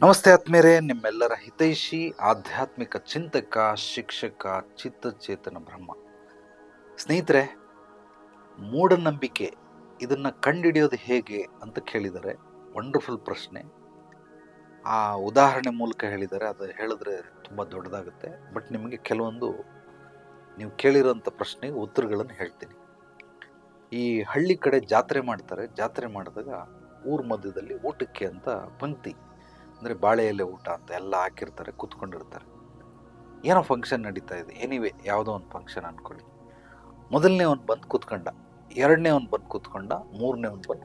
ನಮಸ್ತೆ ಆತ್ಮೀಯರೇ, ನಿಮ್ಮೆಲ್ಲರ ಹಿತೈಷಿ ಆಧ್ಯಾತ್ಮಿಕ ಚಿಂತಕ, ಶಿಕ್ಷಕ, ಚಿತ್ತಚೇತನ ಬ್ರಹ್ಮ. ಸ್ನೇಹಿತರೆ, ಮೂಢನಂಬಿಕೆ ಇದನ್ನು ಕಂಡುಹಿಡಿಯೋದು ಹೇಗೆ ಅಂತ ಕೇಳಿದರೆ ವಂಡರ್ಫುಲ್ ಪ್ರಶ್ನೆ. ಆ ಉದಾಹರಣೆ ಮೂಲಕ ಹೇಳಿದರೆ ಅದು ಹೇಳಿದ್ರೆ ತುಂಬ ದೊಡ್ಡದಾಗುತ್ತೆ. ಬಟ್ ನಿಮಗೆ ಕೆಲವೊಂದು ನೀವು ಕೇಳಿರೋಂಥ ಪ್ರಶ್ನೆಗೆ ಉತ್ತರಗಳನ್ನು ಹೇಳ್ತೀನಿ. ಈ ಹಳ್ಳಿ ಕಡೆ ಜಾತ್ರೆ ಮಾಡ್ತಾರೆ. ಜಾತ್ರೆ ಮಾಡಿದಾಗ ಊರ ಮಧ್ಯದಲ್ಲಿ ಊಟಕ್ಕೆ ಅಂತ ಪಂಕ್ತಿ, ಅಂದರೆ ಬಾಳೆ ಎಲೆ ಊಟ ಅಂತ ಎಲ್ಲ ಹಾಕಿರ್ತಾರೆ, ಕೂತ್ಕೊಂಡಿರ್ತಾರೆ. ಏನೋ ಫಂಕ್ಷನ್ ನಡೀತಾ ಇದೆ, ಎನಿವೆ ಯಾವುದೋ ಒಂದು ಫಂಕ್ಷನ್ ಅಂದ್ಕೊಳ್ಳಿ. ಮೊದಲನೇ ಅವ್ನು ಬಂದು ಕೂತ್ಕೊಂಡ, ಎರಡನೇ ಅವ್ನು ಬಂದು ಕೂತ್ಕೊಂಡ, ಮೂರನೇ ಅವ್ನು ಬಂದು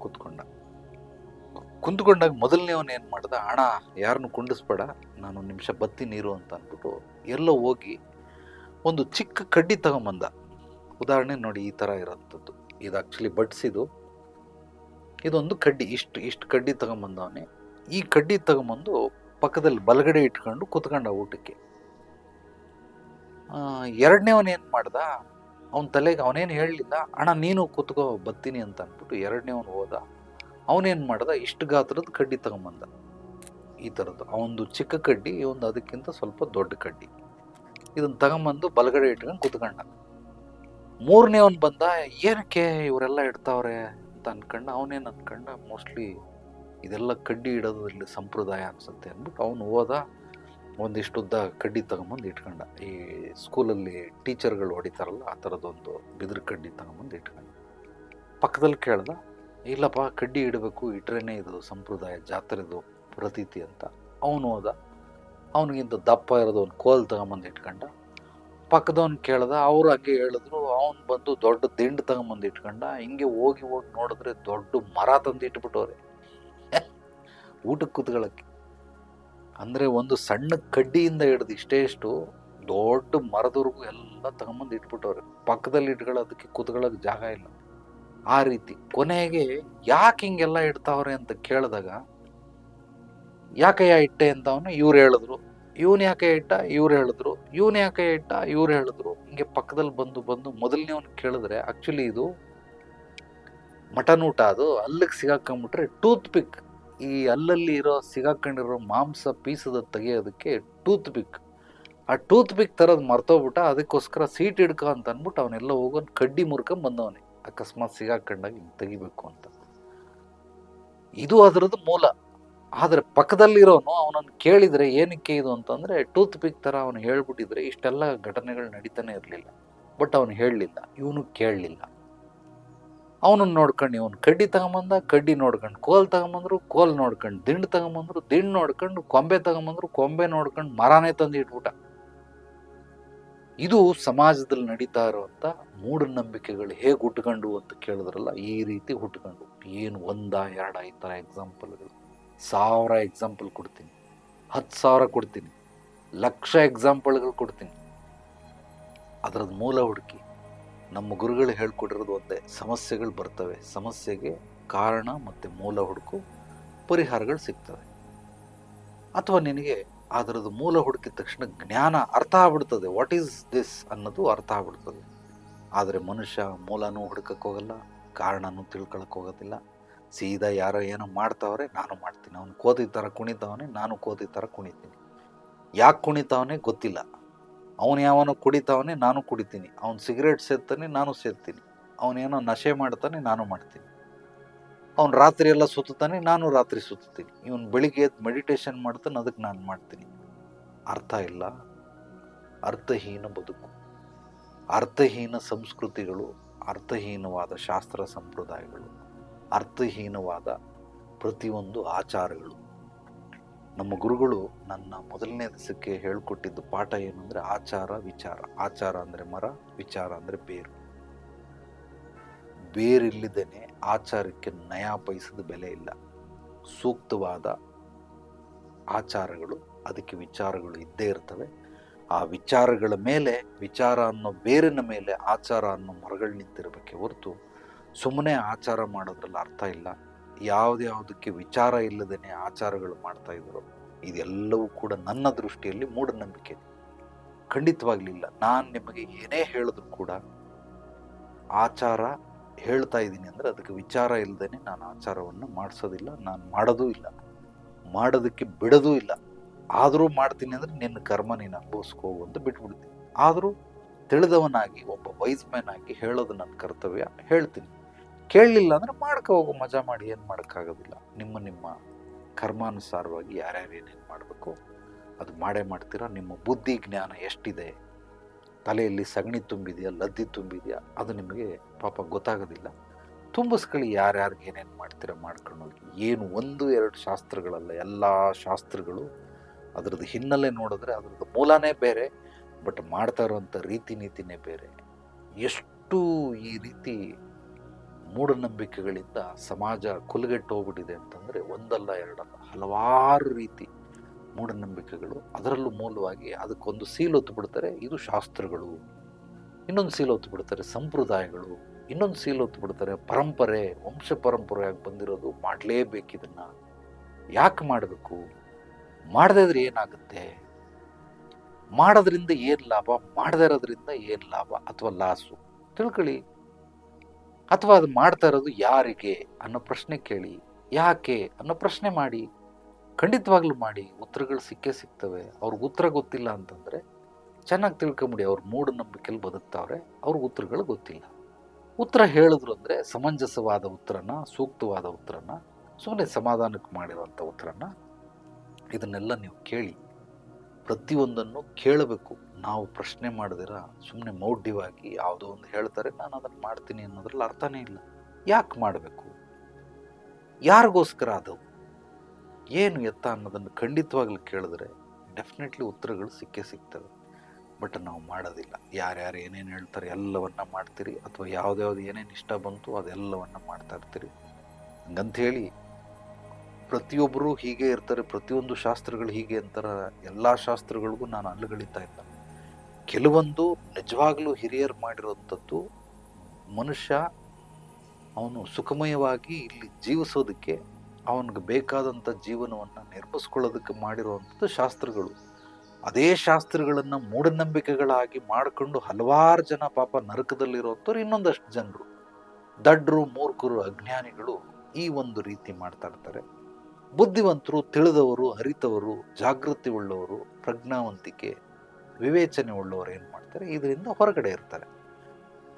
ಕುಂತ್ಕೊಂಡಾಗ ಮೊದಲನೇ ಅವನು ಏನು ಮಾಡ್ದ, ಹಣ ಯಾರನ್ನು ಕುಂಡಿಸ್ಬೇಡ, ನಾನು ಒಂದು ನಿಮಿಷ ಬತ್ತಿ ನೀರು ಅಂತ ಅಂದ್ಬಿಟ್ಟು ಎಲ್ಲೋ ಹೋಗಿ ಒಂದು ಚಿಕ್ಕ ಕಡ್ಡಿ ತಗೊಂಬಂದ. ಉದಾಹರಣೆ ನೋಡಿ, ಈ ಥರ ಇರೋಂಥದ್ದು. ಇದು ಆ್ಯಕ್ಚುಲಿ ಬಡ್ಸಿದು, ಇದೊಂದು ಕಡ್ಡಿ, ಇಷ್ಟು ಕಡ್ಡಿ ತಗೊಂಬಂದವನೇ. ಈ ಕಡ್ಡಿ ತಗೊಂಬಂದು ಪಕ್ಕದಲ್ಲಿ ಬಲಗಡೆ ಇಟ್ಕೊಂಡು ಕೂತ್ಕೊಂಡ ಊಟಕ್ಕೆ. ಎರಡನೇವನ್ ಏನು ಮಾಡ್ದ, ಅವನ ತಲೆಗೆ ಅವನೇನು ಹೇಳಲಿಲ್ಲ, ಅಣ್ಣ ನೀನು ಕೂತ್ಕೋ ಬರ್ತೀನಿ ಅಂತ ಅಂದ್ಬಿಟ್ಟು ಎರಡನೇವನು ಹೋದ. ಅವನೇನು ಮಾಡ್ದ, ಇಷ್ಟು ಗಾತ್ರದ ಕಡ್ಡಿ ತಗೊಂಬಂದ, ಈ ಥರದ್ದು. ಅವನದು ಚಿಕ್ಕ ಕಡ್ಡಿ, ಇವೊಂದು ಅದಕ್ಕಿಂತ ಸ್ವಲ್ಪ ದೊಡ್ಡ ಕಡ್ಡಿ. ಇದನ್ನು ತಗೊಂಬಂದು ಬಲಗಡೆ ಇಟ್ಕೊಂಡು ಕೂತ್ಕೊಂಡ. ಮೂರನೇವನ್ ಬಂದ, ಏನಕ್ಕೆ ಇವರೆಲ್ಲ ಇಡ್ತಾವ್ರೆ ಅಂತ ಅನ್ಕೊಂಡ. ಅವನೇನು ಅನ್ಕೊಂಡ, ಮೋಸ್ಟ್ಲಿ ಇದೆಲ್ಲ ಕಡ್ಡಿ ಇಡೋದು ಇಲ್ಲಿ ಸಂಪ್ರದಾಯ ಅನ್ಸುತ್ತೆ ಅಂದ್ಬಿಟ್ಟು ಅವನು ಹೋದ. ಒಂದಿಷ್ಟು ಉದ್ದ ಕಡ್ಡಿ ತಗೊಂಬಂದು ಇಟ್ಕೊಂಡ. ಈ ಸ್ಕೂಲಲ್ಲಿ ಟೀಚರ್ಗಳು ಹೊಡಿತಾರಲ್ಲ ಆ ಥರದ್ದೊಂದು ಬಿದಿರು ಕಡ್ಡಿ ತಗೊಂಬಂದು ಇಟ್ಕೊಂಡ. ಪಕ್ಕದಲ್ಲಿ ಕೇಳ್ದ, ಇಲ್ಲಪ್ಪ ಕಡ್ಡಿ ಇಡಬೇಕು, ಇಟ್ರೇನೆ ಇದು ಸಂಪ್ರದಾಯ, ಜಾತ್ರೆದು ಪ್ರತೀತಿ ಅಂತ. ಅವನು ಹೋದ, ಅವನಿಗಿಂತ ದಪ್ಪ ಇರೋದು ಒಂದು ಕೋಲ್ ತಗೊಂಬಂದು ಇಟ್ಕೊಂಡ. ಪಕ್ಕದವನು ಕೇಳ್ದ, ಅವ್ರು ಹಂಗೆ ಹೇಳಿದ್ರು. ಅವನು ಬಂದು ದೊಡ್ಡ ದಿಂಡು ತಗೊಂಬಂದು ಇಟ್ಕೊಂಡ. ಹಿಂಗೆ ಹೋಗಿ ನೋಡಿದ್ರೆ ದೊಡ್ಡ ಮರ ತಂದು ಇಟ್ಬಿಟ್ಟವ್ರೆ ಊಟಕ್ಕೆ ಕೂತ್ಕೊಳ್ಳೋಕ್ಕೆ. ಅಂದರೆ ಒಂದು ಸಣ್ಣ ಕಡ್ಡಿಯಿಂದ ಹಿಡ್ದು ಇಷ್ಟು ದೊಡ್ಡ ಮರದವರೆಗೂ ಎಲ್ಲ ತಗೊಂಬಂದು ಇಟ್ಬಿಟ್ಟವ್ರೆ. ಪಕ್ಕದಲ್ಲಿ ಇಟ್ಕೊಳ್ಳೋದಕ್ಕೆ ಕೂತ್ಕೊಳ್ಳೋಕೆ ಜಾಗ ಇಲ್ಲ, ಆ ರೀತಿ. ಕೊನೆಗೆ ಯಾಕೆ ಹಿಂಗೆಲ್ಲ ಇಡ್ತಾವ್ರೆ ಅಂತ ಕೇಳಿದಾಗ, ಯಾಕಯ್ಯ ಇಟ್ಟೆ ಅಂತ ಅವನು ಇವ್ರು ಹೇಳಿದ್ರು, ಇವನು ಯಾಕೆ ಇಟ್ಟ ಇವ್ರು ಹೇಳಿದ್ರು, ಇವನು ಯಾಕೆ ಇಟ್ಟ ಇವ್ರು ಹೇಳಿದ್ರು. ಹಿಂಗೆ ಪಕ್ಕದಲ್ಲಿ ಬಂದು ಮೊದಲನೇವನು ಕೇಳಿದ್ರೆ, ಆ್ಯಕ್ಚುಲಿ ಇದು ಮಟನ್ ಊಟ, ಅದು ಅಲ್ಲಿಗೆ ಸಿಗಾಕೊಂಬಿಟ್ರೆ ಟೂತ್ ಪಿಕ್, ಈ ಅಲ್ಲಲ್ಲಿ ಇರೋ ಸಿಗಾಕೊಂಡಿರೋ ಮಾಂಸ ಪೀಸದ ತೆಗಿಯೋದಕ್ಕೆ ಟೂತ್ ಪಿಕ್. ಆ ಟೂತ್ ಪಿಕ್ ತರೋದು ಮರ್ತೋಗ್ಬಿಟ್ಟ. ಅದಕ್ಕೋಸ್ಕರ ಸೀಟ್ ಹಿಡ್ಕೊ ಅಂತ ಅಂದ್ಬಿಟ್ಟು ಅವನೆಲ್ಲ ಹೋಗೋನು ಕಡ್ಡಿ ಮುರ್ಕೊಂಡ್ ಬಂದವನೇ, ಅಕಸ್ಮಾತ್ ಸಿಗಾಕೊಂಡಾಗ ಹಿಂಗೆ ತೆಗಿಬೇಕು ಅಂತ. ಇದು ಅದರದ್ದು ಮೂಲ. ಆದರೆ ಪಕ್ಕದಲ್ಲಿರೋನು ಅವನನ್ನು ಕೇಳಿದರೆ ಏನಕ್ಕೆ ಇದು ಅಂತಂದರೆ, ಟೂತ್ ಪಿಕ್ ಥರ ಅವನು ಹೇಳ್ಬಿಟ್ಟಿದ್ರೆ ಇಷ್ಟೆಲ್ಲ ಘಟನೆಗಳು ನಡೀತಾನೆ ಇರಲಿಲ್ಲ. ಬಟ್ ಅವನು ಹೇಳಲಿಲ್ಲ, ಇವನು ಕೇಳಲಿಲ್ಲ. ಅವನನ್ನು ನೋಡ್ಕೊಂಡು ಇವನು ಕಡ್ಡಿ ತಗೊಂಬಂದ, ಕಡ್ಡಿ ನೋಡ್ಕೊಂಡು ಕೋಲ್ ತಗೊಂಬಂದ್ರು, ಕೋಲ್ ನೋಡ್ಕೊಂಡು ದಿಂಡು ತಗೊಂಬಂದ್ರು, ದಿಂಡು ನೋಡ್ಕೊಂಡು ಕೊಂಬೆ ತಗೊಂಬಂದ್ರು, ಕೊಂಬೆ ನೋಡ್ಕೊಂಡು ಮರನೇ ತಂದು ಇಟ್ಬಿಟ್ಟ. ಇದು ಸಮಾಜದಲ್ಲಿ ನಡೀತಾ ಇರುವಂಥ ಮೂಢನಂಬಿಕೆಗಳು ಹೇಗೆ ಹುಟ್ಕೊಂಡು ಅಂತ ಕೇಳಿದ್ರಲ್ಲ, ಈ ರೀತಿ ಹುಟ್ಕೊಂಡು. ಏನು ಒಂದ ಎರಡ ಈ ಥರ ಎಕ್ಸಾಂಪಲ್ಗಳು, 1000 ಎಕ್ಸಾಂಪಲ್ ಕೊಡ್ತೀನಿ, 10,000 ಕೊಡ್ತೀನಿ, ಲಕ್ಷ ಎಕ್ಸಾಂಪಲ್ಗಳು ಕೊಡ್ತೀನಿ. ಅದರದ್ದು ಮೂಲ ಹುಡುಕಿ. ನಮ್ಮ ಗುರುಗಳು ಹೇಳ್ಕೊಟ್ಟಿರೋದು ಒಂದೇ, ಸಮಸ್ಯೆಗಳು ಬರ್ತವೆ, ಸಮಸ್ಯೆಗೆ ಕಾರಣ ಮತ್ತು ಮೂಲ ಹುಡುಕು, ಪರಿಹಾರಗಳು ಸಿಗ್ತವೆ. ಅಥವಾ ನಿನಗೆ ಅದರದ್ದು ಮೂಲ ಹುಡುಕಿದ ತಕ್ಷಣ ಜ್ಞಾನ ಅರ್ಥ ಆಗ್ಬಿಡ್ತದೆ, ವಾಟ್ ಈಸ್ ದಿಸ್ ಅನ್ನೋದು ಅರ್ಥ ಆಗ್ಬಿಡ್ತದೆ. ಆದರೆ ಮನುಷ್ಯ ಮೂಲನೂ ಹುಡುಕಕ್ಕೆ ಹೋಗಲ್ಲ, ಕಾರಣನೂ ತಿಳ್ಕೊಳಕ್ಕೆ ಹೋಗೋದಿಲ್ಲ. ಸೀದಾ ಯಾರೋ ಏನೋ ಮಾಡ್ತಾವ್ರೆ, ನಾನು ಮಾಡ್ತೀನಿ. ಅವನು ಕೋತಿ ಥರ ಕುಣಿತಾವನೆ, ನಾನು ಕೋತಿ ಥರ ಕುಣಿತೀನಿ. ಯಾಕೆ ಕುಣಿತಾವನೆ ಗೊತ್ತಿಲ್ಲ. ಅವನು ಯಾವನೋ ಕುಡಿತಾವನೆ, ನಾನು ಕುಡಿತೀನಿ. ಅವನು ಸಿಗರೇಟ್ ಸೇರ್ತಾನೆ, ನಾನು ಸೇರ್ತೀನಿ. ಅವನೇನೋ ನಶೆ ಮಾಡ್ತಾನೆ, ನಾನು ಮಾಡ್ತೀನಿ. ಅವನು ರಾತ್ರಿ ಎಲ್ಲ ಸುತ್ತಾನೆ, ನಾನು ರಾತ್ರಿ ಸುತ್ತೀನಿ. ಇವನು ಬೆಳಿಗ್ಗೆ ಎದ್ದು ಮೆಡಿಟೇಷನ್ ಮಾಡ್ತಾನೆ, ಅದಕ್ಕೆ ನಾನು ಮಾಡ್ತೀನಿ. ಅರ್ಥ ಇಲ್ಲ. ಅರ್ಥಹೀನ ಬದುಕು, ಅರ್ಥಹೀನ ಸಂಸ್ಕೃತಿಗಳು, ಅರ್ಥಹೀನವಾದ ಶಾಸ್ತ್ರ ಸಂಪ್ರದಾಯಗಳು, ಅರ್ಥಹೀನವಾದ ಪ್ರತಿಯೊಂದು ಆಚಾರಗಳು. ನಮ್ಮ ಗುರುಗಳು ನನ್ನ ಮೊದಲನೇ ದಿವಸಕ್ಕೆ ಹೇಳ್ಕೊಟ್ಟಿದ್ದು ಪಾಠ ಏನು ಅಂದರೆ, ಆಚಾರ ವಿಚಾರ. ಆಚಾರ ಅಂದರೆ ಮರ, ವಿಚಾರ ಅಂದರೆ ಬೇರು. ಬೇರಿಲ್ಲದೇನೆ ಆಚಾರಕ್ಕೆ ನಯಾ ಪೈಸದ ಬೆಲೆ ಇಲ್ಲ. ಸೂಕ್ತವಾದ ಆಚಾರಗಳು, ಅದಕ್ಕೆ ವಿಚಾರಗಳು ಇದ್ದೇ ಇರ್ತವೆ. ಆ ವಿಚಾರಗಳ ಮೇಲೆ, ವಿಚಾರ ಅನ್ನೋ ಬೇರಿನ ಮೇಲೆ ಆಚಾರ ಅನ್ನೋ ಮರಗಳು ನಿಂತಿರಬೇಕೆ ಹೊರತು ಸುಮ್ಮನೆ ಆಚಾರ ಮಾಡೋದ್ರಲ್ಲಿ ಅರ್ಥ ಇಲ್ಲ. ಯಾವುದಕ್ಕೆ ವಿಚಾರ ಇಲ್ಲದೇ ಆಚಾರಗಳು ಮಾಡ್ತಾ ಇದ್ರು, ಇದೆಲ್ಲವೂ ಕೂಡ ನನ್ನ ದೃಷ್ಟಿಯಲ್ಲಿ ಮೂಢನಂಬಿಕೆ. ಖಂಡಿತವಾಗ್ಲಿಲ್ಲ. ನಾನು ನಿಮಗೆ ಏನೇ ಹೇಳಿದ್ರು ಕೂಡ ಆಚಾರ ಹೇಳ್ತಾ ಇದ್ದೀನಿ ಅಂದರೆ ಅದಕ್ಕೆ ವಿಚಾರ ಇಲ್ಲದೇ ನಾನು ಆಚಾರವನ್ನು ಮಾಡಿಸೋದಿಲ್ಲ, ನಾನು ಮಾಡೋದೂ ಇಲ್ಲ. ಮಾಡೋದಕ್ಕೆ ಬಿಡೋದೂ ಇಲ್ಲ. ಆದರೂ ಮಾಡ್ತೀನಿ ಅಂದರೆ ನಿನ್ನ ಕರ್ಮ ನೀನು ಅನುಭವಿಸ್ಕೋ ಅಂತ ಬಿಟ್ಬಿಡ್ತೀನಿ. ಆದರೂ ತಿಳಿದವನಾಗಿ ಒಬ್ಬ ವೈಸ್ ಮ್ಯಾನ್ ಆಗಿ ಹೇಳೋದು ನನ್ನ ಕರ್ತವ್ಯ, ಹೇಳ್ತೀನಿ. ಕೇಳಲಿಲ್ಲ ಅಂದರೆ ಮಾಡ್ಕೊ ಹೋಗು, ಮಜಾ ಮಾಡಿ, ಏನು ಮಾಡೋಕ್ಕಾಗೋದಿಲ್ಲ. ನಿಮ್ಮ ಕರ್ಮಾನುಸಾರವಾಗಿ ಯಾರ್ಯಾರು ಏನೇನು ಮಾಡಬೇಕು ಅದು ಮಾಡೇ ಮಾಡ್ತೀರಾ. ನಿಮ್ಮ ಬುದ್ಧಿ ಜ್ಞಾನ ಎಷ್ಟಿದೆ, ತಲೆಯಲ್ಲಿ ಸಗಣಿ ತುಂಬಿದೆಯಾ, ಲದ್ದಿ ತುಂಬಿದೆಯಾ, ಅದು ನಿಮಗೆ ಪಾಪ ಗೊತ್ತಾಗೋದಿಲ್ಲ. ತುಂಬಿಸ್ಕೊಳ್ಳಿ. ಯಾರ್ಯಾರಿಗೆ ಏನೇನು ಮಾಡ್ತೀರಾ ಮಾಡ್ಕೊಂಡು ಹೋಗಿ. ಏನು 1-2 ಶಾಸ್ತ್ರಗಳಲ್ಲ, ಎಲ್ಲ ಶಾಸ್ತ್ರಗಳು ಅದರದ್ದು ಹಿನ್ನೆಲೆ ನೋಡಿದ್ರೆ ಅದರದ್ದು ಮೂಲನೇ ಬೇರೆ, ಬಟ್ ಮಾಡ್ತಾ ಇರೋವಂಥ ರೀತಿ ನೀತಿನೇ ಬೇರೆ. ಎಷ್ಟು ಈ ರೀತಿ ಮೂಢನಂಬಿಕೆಗಳಿಂದ ಸಮಾಜ ಕುಲಗೆಟ್ಟು ಹೋಗ್ಬಿಟ್ಟಿದೆ ಅಂತಂದರೆ ಒಂದಲ್ಲ ಎರಡಲ್ಲ, ಹಲವಾರು ರೀತಿ ಮೂಢನಂಬಿಕೆಗಳು. ಅದರಲ್ಲೂ ಮೂಲವಾಗಿ ಅದಕ್ಕೊಂದು ಸೀಲೊತ್ತು ಬಿಡ್ತಾರೆ, ಇದು ಶಾಸ್ತ್ರಗಳು. ಇನ್ನೊಂದು ಸೀಲೊತ್ತು ಬಿಡ್ತಾರೆ ಸಂಪ್ರದಾಯಗಳು. ಇನ್ನೊಂದು ಸೀಲೊತ್ತು ಬಿಡ್ತಾರೆ ಪರಂಪರೆ, ವಂಶ ಪರಂಪರೆಯಾಗಿ ಬಂದಿರೋದು, ಮಾಡಲೇಬೇಕು ಇದನ್ನು. ಯಾಕೆ ಮಾಡಬೇಕು? ಮಾಡದೇ ಇದ್ರೆ ಏನಾಗುತ್ತೆ? ಮಾಡೋದ್ರಿಂದ ಏನು ಲಾಭ, ಮಾಡದೇ ಇರೋದ್ರಿಂದ ಏನು ಲಾಭ ಅಥವಾ ಲಾಸು ತಿಳ್ಕೊಳ್ಳಿ. ಅಥವಾ ಅದು ಮಾಡ್ತಾ ಇರೋದು ಯಾರಿಗೆ ಅನ್ನೋ ಪ್ರಶ್ನೆ ಕೇಳಿ. ಯಾಕೆ ಅನ್ನೋ ಪ್ರಶ್ನೆ ಮಾಡಿ. ಖಂಡಿತವಾಗ್ಲೂ ಮಾಡಿ, ಉತ್ತರಗಳು ಸಿಕ್ಕೇ ಸಿಗ್ತವೆ. ಅವ್ರಿಗೆ ಉತ್ತರ ಗೊತ್ತಿಲ್ಲ ಅಂತಂದರೆ ಚೆನ್ನಾಗಿ ತಿಳ್ಕೊಂಬಿಡಿ, ಅವ್ರು ಮೂಢನಂಬಿಕೆಯಲ್ಲಿ ಬದುಕ್ತಾವ್ರೆ, ಅವ್ರಿಗೆ ಉತ್ತರಗಳು ಗೊತ್ತಿಲ್ಲ. ಉತ್ತರ ಹೇಳಿದ್ರು ಅಂದರೆ ಸಮಂಜಸವಾದ ಉತ್ತರನ, ಸೂಕ್ತವಾದ ಉತ್ತರನ, ಸುಮ್ಮನೆ ಸಮಾಧಾನಕ್ಕೆ ಮಾಡಿರೋಂಥ ಉತ್ತರನ, ಇದನ್ನೆಲ್ಲ ನೀವು ಕೇಳಿ. ಪ್ರತಿಯೊಂದನ್ನು ಕೇಳಬೇಕು. ನಾವು ಪ್ರಶ್ನೆ ಮಾಡಿದಿರ ಸುಮ್ಮನೆ ಮೌಢ್ಯವಾಗಿ ಯಾವುದೋ ಒಂದು ಹೇಳ್ತಾರೆ ನಾನು ಅದನ್ನು ಮಾಡ್ತೀನಿ ಅನ್ನೋದ್ರಲ್ಲಿ ಅರ್ಥನೇ ಇಲ್ಲ. ಯಾಕೆ ಮಾಡಬೇಕು? ಯಾರಿಗೋಸ್ಕರ ಅದು ಏನು ಎತ್ತ ಅನ್ನೋದನ್ನು ಖಂಡಿತವಾಗ್ಲೂ ಕೇಳಿದ್ರೆ ಡೆಫಿನೆಟ್ಲಿ ಉತ್ತರಗಳು ಸಿಕ್ಕೇ ಸಿಗ್ತವೆ. ಬಟ್ ನಾವು ಮಾಡೋದಿಲ್ಲ. ಯಾರ್ಯಾರು ಏನೇನು ಹೇಳ್ತಾರೆ ಎಲ್ಲವನ್ನ ಮಾಡ್ತೀರಿ, ಅಥವಾ ಯಾವುದ್ಯಾವ್ದು ಏನೇನು ಇಷ್ಟ ಬಂತು ಅದೆಲ್ಲವನ್ನ ಮಾಡ್ತಾ ಇರ್ತೀರಿ. ಹಂಗಂಥೇಳಿ ಪ್ರತಿಯೊಬ್ಬರು ಹೀಗೆ ಇರ್ತಾರೆ, ಪ್ರತಿಯೊಂದು ಶಾಸ್ತ್ರಗಳು ಹೀಗೆ ಅಂತಾರೆ. ಎಲ್ಲ ಶಾಸ್ತ್ರಗಳಿಗೂ ನಾನು ಅಲ್ಲಗಳಿತಾ ಇಲ್ಲ. ಕೆಲವೊಂದು ನಿಜವಾಗ್ಲೂ ಹಿರಿಯರು ಮಾಡಿರೋಂಥದ್ದು ಮನುಷ್ಯ ಅವನು ಸುಖಮಯವಾಗಿ ಇಲ್ಲಿ ಜೀವಿಸೋದಕ್ಕೆ, ಅವನಿಗೆ ಬೇಕಾದಂಥ ಜೀವನವನ್ನು ನಿರ್ಮಿಸ್ಕೊಳ್ಳೋದಕ್ಕೆ ಮಾಡಿರುವಂಥದ್ದು ಶಾಸ್ತ್ರಗಳು. ಅದೇ ಶಾಸ್ತ್ರಗಳನ್ನು ಮೂಢನಂಬಿಕೆಗಳಾಗಿ ಮಾಡಿಕೊಂಡು ಹಲವಾರು ಜನ ಪಾಪ ನರಕದಲ್ಲಿರುವಂಥವ್ರು ಇನ್ನೊಂದಷ್ಟು ಜನರು, ದಡ್ರು, ಮೂರ್ಖರು, ಅಜ್ಞಾನಿಗಳು ಈ ಒಂದು ರೀತಿ ಮಾಡ್ತಾ ಇರ್ತಾರೆ. ಬುದ್ಧಿವಂತರು, ತಿಳಿದವರು, ಅರಿತವರು, ಜಾಗೃತಿ ಉಳ್ಳವರು, ಪ್ರಜ್ಞಾವಂತಿಕೆ, ವಿವೇಚನೆ ಉಳ್ಳವರು ಏನು ಮಾಡ್ತಾರೆ, ಇದರಿಂದ ಹೊರಗಡೆ ಇರ್ತಾರೆ.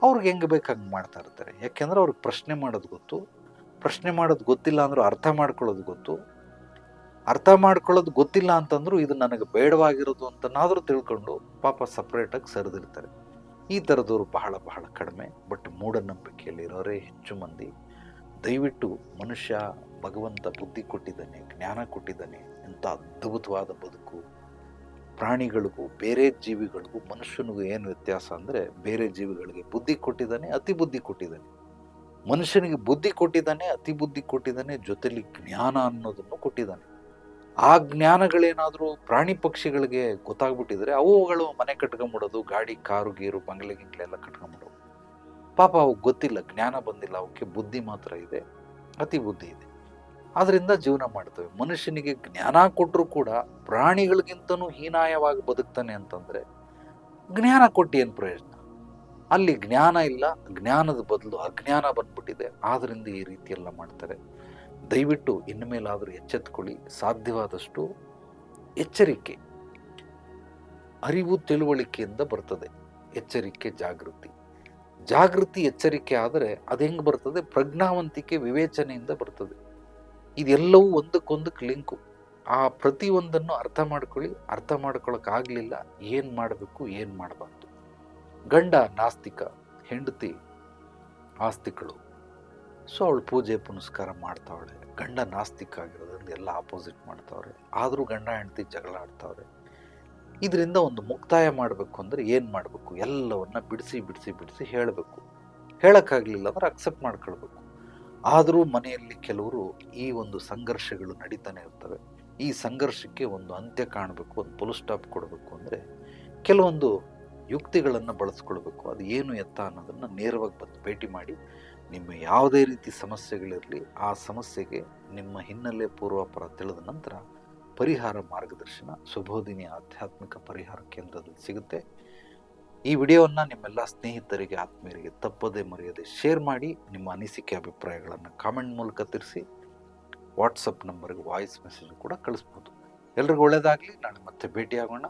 ಅವ್ರಿಗೆ ಹೆಂಗೆ ಬೇಕು ಹಂಗೆ ಮಾಡ್ತಾ ಇರ್ತಾರೆ. ಯಾಕೆಂದ್ರೆ ಅವ್ರಿಗೆ ಪ್ರಶ್ನೆ ಮಾಡೋದು ಗೊತ್ತು. ಪ್ರಶ್ನೆ ಮಾಡೋದು ಗೊತ್ತಿಲ್ಲ ಅಂದರೂ ಅರ್ಥ ಮಾಡ್ಕೊಳ್ಳೋದು ಗೊತ್ತು. ಅರ್ಥ ಮಾಡ್ಕೊಳ್ಳೋದು ಗೊತ್ತಿಲ್ಲ ಅಂತಂದ್ರು ಇದು ನನಗೆ ಬೇಡವಾಗಿರೋದು ಅಂತನಾದರೂ ತಿಳ್ಕೊಂಡು ಪಾಪ ಸಪ್ರೇಟಾಗಿ ಸರಿದಿರ್ತಾರೆ. ಈ ಥರದವರು ಬಹಳ ಬಹಳ ಕಡಿಮೆ. ಬಟ್ ಮೂಢನಂಬಿಕೆಯಲ್ಲಿರೋರೇ ಹೆಚ್ಚು ಮಂದಿ. ದಯವಿಟ್ಟು ಮನುಷ್ಯ, ಭಗವಂತ ಬುದ್ಧಿ ಕೊಟ್ಟಿದ್ದಾನೆ, ಜ್ಞಾನ ಕೊಟ್ಟಿದ್ದಾನೆ, ಇಂಥ ಅದ್ಭುತವಾದ ಬದುಕು. ಪ್ರಾಣಿಗಳಿಗೂ ಬೇರೆ ಜೀವಿಗಳಿಗೂ ಮನುಷ್ಯನಿಗೂ ಏನು ವ್ಯತ್ಯಾಸ ಅಂದರೆ, ಬೇರೆ ಜೀವಿಗಳಿಗೆ ಬುದ್ಧಿ ಕೊಟ್ಟಿದ್ದಾನೆ, ಅತಿ ಬುದ್ಧಿ ಕೊಟ್ಟಿದ್ದಾನೆ. ಮನುಷ್ಯನಿಗೆ ಬುದ್ಧಿ ಕೊಟ್ಟಿದ್ದಾನೆ, ಅತಿ ಬುದ್ಧಿ ಕೊಟ್ಟಿದ್ದಾನೆ, ಜೊತೆಲಿ ಜ್ಞಾನ ಅನ್ನೋದನ್ನು ಕೊಟ್ಟಿದ್ದಾನೆ. ಆ ಜ್ಞಾನಗಳೇನಾದರೂ ಪ್ರಾಣಿ ಪಕ್ಷಿಗಳಿಗೆ ಗೊತ್ತಾಗ್ಬಿಟ್ಟಿದ್ರೆ ಅವುಗಳು ಮನೆ ಕಟ್ಕೊಂಬಿಡೋದು, ಗಾಡಿ, ಕಾರು, ಗೀರು, ಬಂಗ್ಲೆ ಗಿಂಗ್ಲೆಲ್ಲ ಕಟ್ಕೊಂಬಿಡೋದು. ಪಾಪ ಅವಕ್ಕೆ ಗೊತ್ತಿಲ್ಲ, ಜ್ಞಾನ ಬಂದಿಲ್ಲ, ಅವಕ್ಕೆ ಬುದ್ಧಿ ಮಾತ್ರ ಇದೆ, ಅತಿ ಬುದ್ಧಿ ಇದೆ. ಅದರಿಂದ ಜೀವನ ಮಾಡ್ತವೆ. ಮನುಷ್ಯನಿಗೆ ಜ್ಞಾನ ಕೊಟ್ಟರು ಕೂಡ ಪ್ರಾಣಿಗಳಿಗಿಂತನೂ ಹೀನಾಯವಾಗಿ ಬದುಕ್ತಾನೆ ಅಂತಂದರೆ ಜ್ಞಾನ ಕೊಟ್ಟು ಏನು ಪ್ರಯೋಜನ? ಅಲ್ಲಿ ಜ್ಞಾನ ಇಲ್ಲ, ಜ್ಞಾನದ ಬದಲು ಅಜ್ಞಾನ ಬಂದ್ಬಿಟ್ಟಿದೆ. ಆದ್ದರಿಂದ ಈ ರೀತಿಯೆಲ್ಲ ಮಾಡ್ತಾರೆ. ದಯವಿಟ್ಟು ಇನ್ನು ಮೇಲಾದರೂ ಎಚ್ಚೆತ್ಕೊಳ್ಳಿ. ಸಾಧ್ಯವಾದಷ್ಟು ಎಚ್ಚರಿಕೆ, ಅರಿವು, ತಿಳುವಳಿಕೆಯಿಂದ ಬರ್ತದೆ ಎಚ್ಚರಿಕೆ, ಜಾಗೃತಿ. ಜಾಗೃತಿ, ಎಚ್ಚರಿಕೆ ಆದರೆ ಅದು ಹೆಂಗೆ ಬರ್ತದೆ? ಪ್ರಜ್ಞಾವಂತಿಕೆ, ವಿವೇಚನೆಯಿಂದ ಬರ್ತದೆ. ಇದೆಲ್ಲವೂ ಒಂದಕ್ಕೊಂದಕ್ಕೆ ಲಿಂಕು. ಆ ಪ್ರತಿಯೊಂದನ್ನು ಅರ್ಥ ಮಾಡ್ಕೊಳ್ಳಿ. ಅರ್ಥ ಮಾಡ್ಕೊಳ್ಳೋಕ್ಕಾಗಲಿಲ್ಲ, ಏನು ಮಾಡಬೇಕು, ಏನು ಮಾಡಬಾರ್ದು. ಗಂಡ ನಾಸ್ತಿಕ, ಹೆಂಡತಿ ಆಸ್ತಿಕಳು. ಸೊ ಅವಳು ಪೂಜೆ ಪುನಸ್ಕಾರ ಮಾಡ್ತಾವಳೆ. ಗಂಡ ನಾಸ್ತಿಕ ಆಗಿರೋದ್ರಿಂದ ಎಲ್ಲ ಆಪೋಸಿಟ್ ಮಾಡ್ತಾವ್ರೆ. ಆದರೂ ಗಂಡ ಹೆಂಡತಿ ಜಗಳ ಆಡ್ತಾವ್ರೆ. ಇದರಿಂದ ಒಂದು ಮುಕ್ತಾಯ ಮಾಡಬೇಕು ಅಂದರೆ ಏನು ಮಾಡಬೇಕು? ಎಲ್ಲವನ್ನ ಬಿಡಿಸಿ ಬಿಡಿಸಿ ಬಿಡಿಸಿ ಹೇಳಬೇಕು. ಹೇಳೋಕ್ಕಾಗಲಿಲ್ಲ ಅಂದ್ರೆ ಅಕ್ಸೆಪ್ಟ್ ಮಾಡ್ಕೊಳ್ಬೇಕು. ಆದರೂ ಮನೆಯಲ್ಲಿ ಕೆಲವರು ಈ ಒಂದು ಸಂಘರ್ಷಗಳು ನಡೀತಾನೆ ಇರ್ತವೆ. ಈ ಸಂಘರ್ಷಕ್ಕೆ ಒಂದು ಅಂತ್ಯ ಕಾಣಬೇಕು, ಒಂದು ಫುಲ್ ಸ್ಟಾಪ್ ಕೊಡಬೇಕು ಅಂದರೆ ಕೆಲವೊಂದು ಯುಕ್ತಿಗಳನ್ನು ಬಳಸ್ಕೊಳ್ಬೇಕು. ಅದು ಏನು ಎತ್ತ ಅನ್ನೋದನ್ನು ನೇರವಾಗಿ ಬಂದು ಭೇಟಿ ಮಾಡಿ, ನಿಮ್ಮ ಯಾವುದೇ ರೀತಿ ಸಮಸ್ಯೆಗಳಿರಲಿ ಆ ಸಮಸ್ಯೆಗೆ ನಿಮ್ಮ ಹಿನ್ನೆಲೆ ಪೂರ್ವಾಪರ ತಿಳಿದ ನಂತರ ಪರಿಹಾರ ಮಾರ್ಗದರ್ಶನ ಸುಬೋಧಿನಿ ಆಧ್ಯಾತ್ಮಿಕ ಪರಿಹಾರ ಕೇಂದ್ರದಲ್ಲಿ ಸಿಗುತ್ತೆ. ಈ ವಿಡಿಯೋವನ್ನು ನಿಮ್ಮೆಲ್ಲ ಸ್ನೇಹಿತರಿಗೆ, ಆತ್ಮೀಯರಿಗೆ ತಪ್ಪದೇ ಮರೆಯದೆ ಶೇರ್ ಮಾಡಿ. ನಿಮ್ಮ ಅನಿಸಿಕೆ, ಅಭಿಪ್ರಾಯಗಳನ್ನು ಕಾಮೆಂಟ್ ಮೂಲಕ ತಿಳಿಸಿ. ವಾಟ್ಸಪ್ ನಂಬರ್ಗೆ ವಾಯ್ಸ್ ಮೆಸೇಜ್ ಕೂಡ ಕಳಿಸ್ಬೋದು. ಎಲ್ರಿಗೂ ಒಳ್ಳೆಯದಾಗಲಿ. ನಾಳೆ ಮತ್ತೆ ಭೇಟಿಯಾಗೋಣ.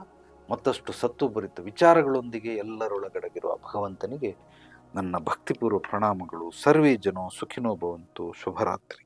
ಮತ್ತಷ್ಟು ಸತ್ತುಭರಿತ ವಿಚಾರಗಳೊಂದಿಗೆ ಎಲ್ಲರೊಳಗಡಗಿರುವ ಭಗವಂತನಿಗೆ ನನ್ನ ಭಕ್ತಿಪೂರ್ವ ಪ್ರಣಾಮಗಳು. ಸರ್ವೇ ಜನೋ ಸುಖಿನೋ ಭವಂತು. ಶುಭರಾತ್ರಿ.